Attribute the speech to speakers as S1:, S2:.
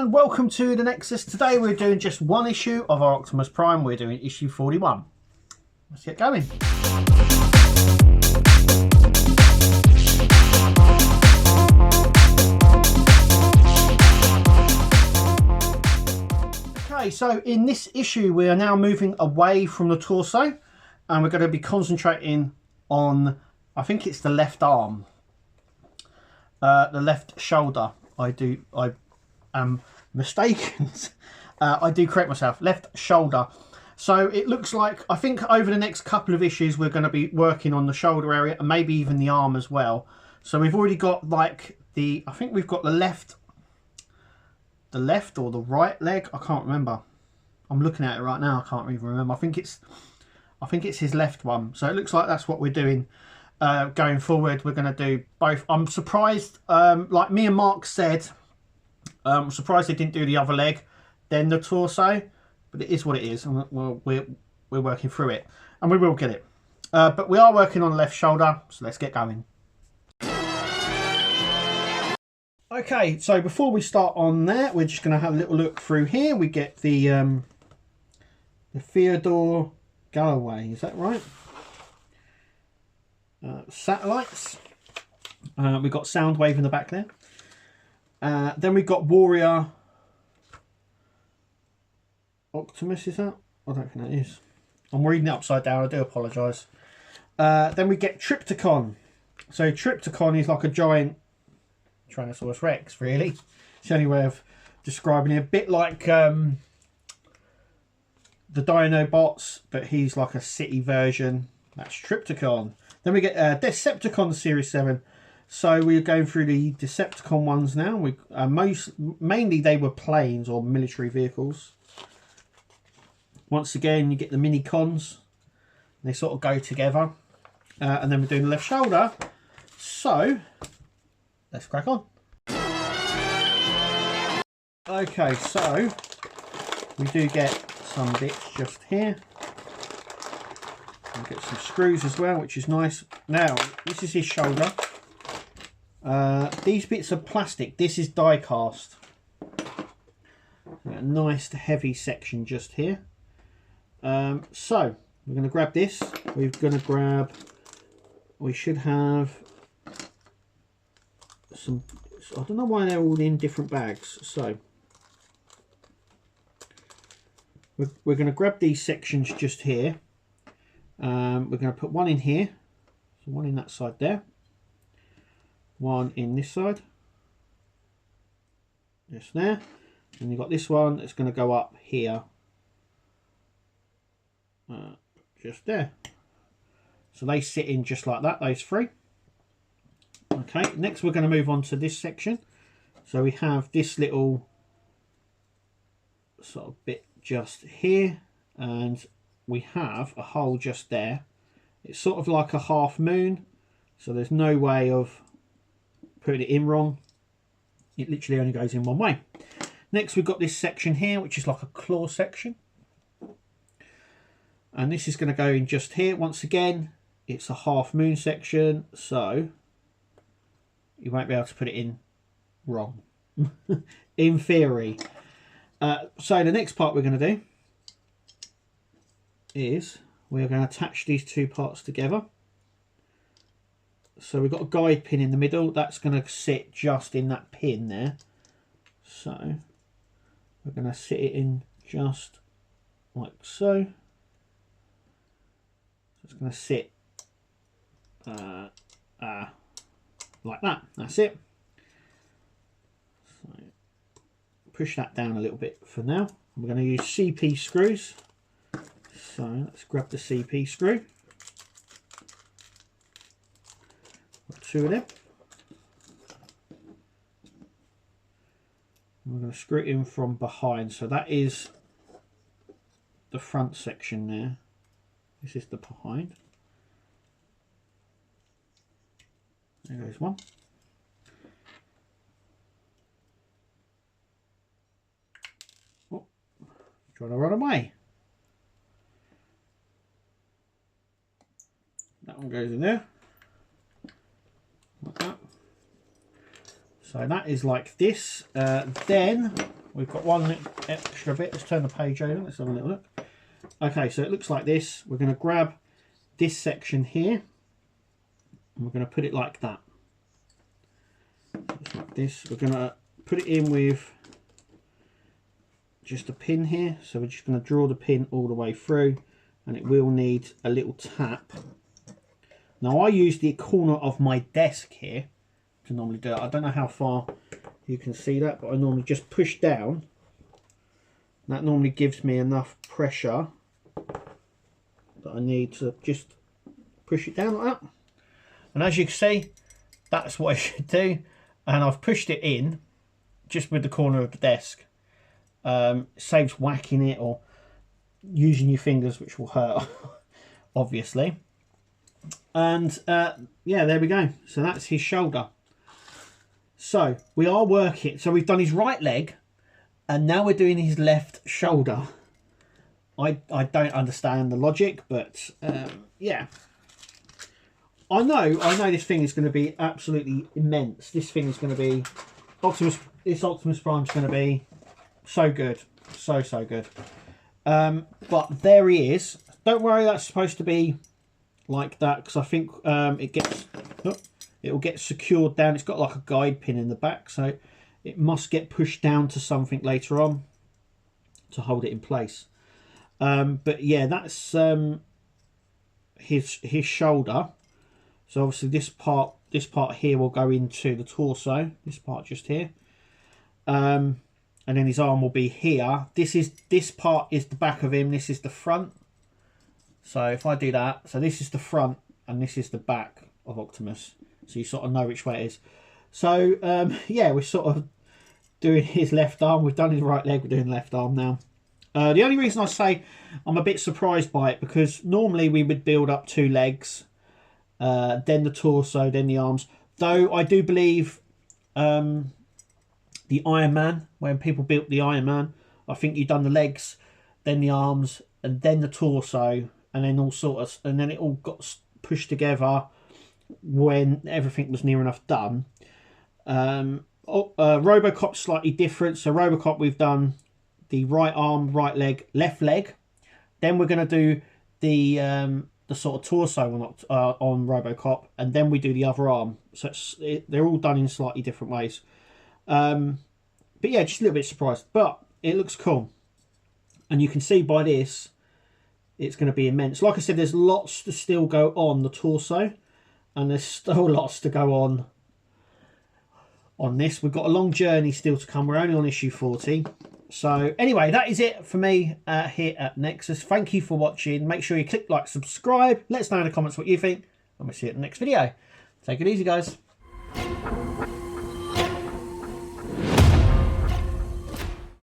S1: and welcome to the Nexus. Today we're doing just one issue of our Optimus Prime. We're doing issue 41. Let's get going. Okay, so in this issue we are now moving away from the torso and we're going to be concentrating on, I think it's the left arm, the left shoulder. I am mistaken. I do correct myself. Left shoulder. So it looks like, I think over the next couple of issues we're going to be working on the shoulder area and maybe even the arm as well. So we've already got like I think we've got the left or the right leg. I can't remember. I'm looking at it right now. I can't even remember. I think it's his left one. So it looks like that's what we're doing. Going forward, we're going to do both. I'm surprised, like me and Mark said, I'm surprised they didn't do the other leg, then the torso, but it is what it is, and we're working through it, and we will get it. But we are working on the left shoulder, so let's get going. Okay, so before we start on there, we're just going to have a little look through here. We get the Theodore Galloway, is that right? Satellites. We've got Soundwave in the back there. Then we've got Warrior Optimus, is that? I don't think that is. I'm reading it upside down, I do apologise. Then we get Triptychon. So Triptychon is like a giant Tyrannosaurus Rex, really. It's the only way of describing it. A bit like the Dinobots, but he's like a city version. That's Triptychon. Then we get Decepticon Series 7. So we're going through the Decepticon ones now. We mainly they were planes or military vehicles. Once again, you get the mini cons. They sort of go together. And then we're doing the left shoulder. So let's crack on. Okay, so we do get some bits just here. We'll get some screws as well, which is nice. Now, this is his shoulder. These bits are plastic. This is die cast. A nice heavy section just here. So we're going to grab this. We should have some. I don't know why they're all in different bags. So we're going to grab these sections just here. We're going to put one in here. So one in that side there. One in this side, just there, and you've got this one that's going to go up here, just there. So they sit in just like that, those three. Okay, next we're going to move on to this section. So we have this little sort of bit just here, and we have a hole just there. It's sort of like a half moon, so there's no way of putting it in wrong. It literally only goes in one way. Next we've got this section here, which is like a claw section, and this is going to go in just here. Once again, it's a half moon section, so you won't be able to put it in wrong in theory. So the next part we're going to do is we're going to attach these two parts together. So we've got a guide pin in the middle. That's going to sit just in that pin there. So we're going to sit it in just like so. It's going to sit like that. That's it. So push that down a little bit for now. We're going to use CP screws. So let's grab the CP screw. Two of them. We're going to screw it in from behind. So that is the front section there. This is the behind. There goes one. Oh, trying to run away. That one goes in there. Like that. So that is like this. Then we've got one extra bit. Let's turn the page over. Let's have a little look. Okay, so it looks like this. We're going to grab this section here, and we're going to put it like that. Just like this. We're going to put it in with just a pin here. So we're just going to draw the pin all the way through, and it will need a little tap. Now I use the corner of my desk here to normally do it. I don't know how far you can see that, but I normally just push down. That normally gives me enough pressure that I need to just push it down like that. And as you can see, that's what I should do. And I've pushed it in just with the corner of the desk. Saves whacking it or using your fingers, which will hurt, obviously. And yeah, there we go. So that's his shoulder. So we are working. So we've done his right leg, and now we're doing his left shoulder. I don't understand the logic, but yeah. I know this thing is going to be absolutely immense. This thing is going to be this Optimus Prime is going to be so good, so good. But there he is. Don't worry, that's supposed to be like that, because I think it'll get secured down. It's got like a guide pin in the back, so it must get pushed down to something later on to hold it in place. But yeah, that's his shoulder. So obviously this part here will go into the torso. This part just here, and then his arm will be here. This part is the back of him. This is the front. So if I do that, so this is the front and this is the back of Optimus. So you sort of know which way it is. So yeah, we're sort of doing his left arm. We've done his right leg. We're doing left arm now. The only reason I say I'm a bit surprised by it, because normally we would build up 2 legs, then the torso, then the arms. Though I do believe the Iron Man, when people built the Iron Man, I think you've done the legs, then the arms, and then the torso, and then and then it all got pushed together when everything was near enough done. Robocop's slightly different. So Robocop, we've done the right arm, right leg, left leg. Then we're going to do the sort of torso on Robocop, and then we do the other arm. So they're all done in slightly different ways. But yeah, just a little bit surprised, but it looks cool. And you can see by this, it's going to be immense. Like I said, there's lots to still go on the torso, and there's still lots to go on this. We've got a long journey still to come. We're only on issue 40. So anyway, that is it for me here at Nexus. Thank you for watching. Make sure you click like, subscribe. Let us know in the comments what you think, and we'll see you at the next video. Take it easy, guys.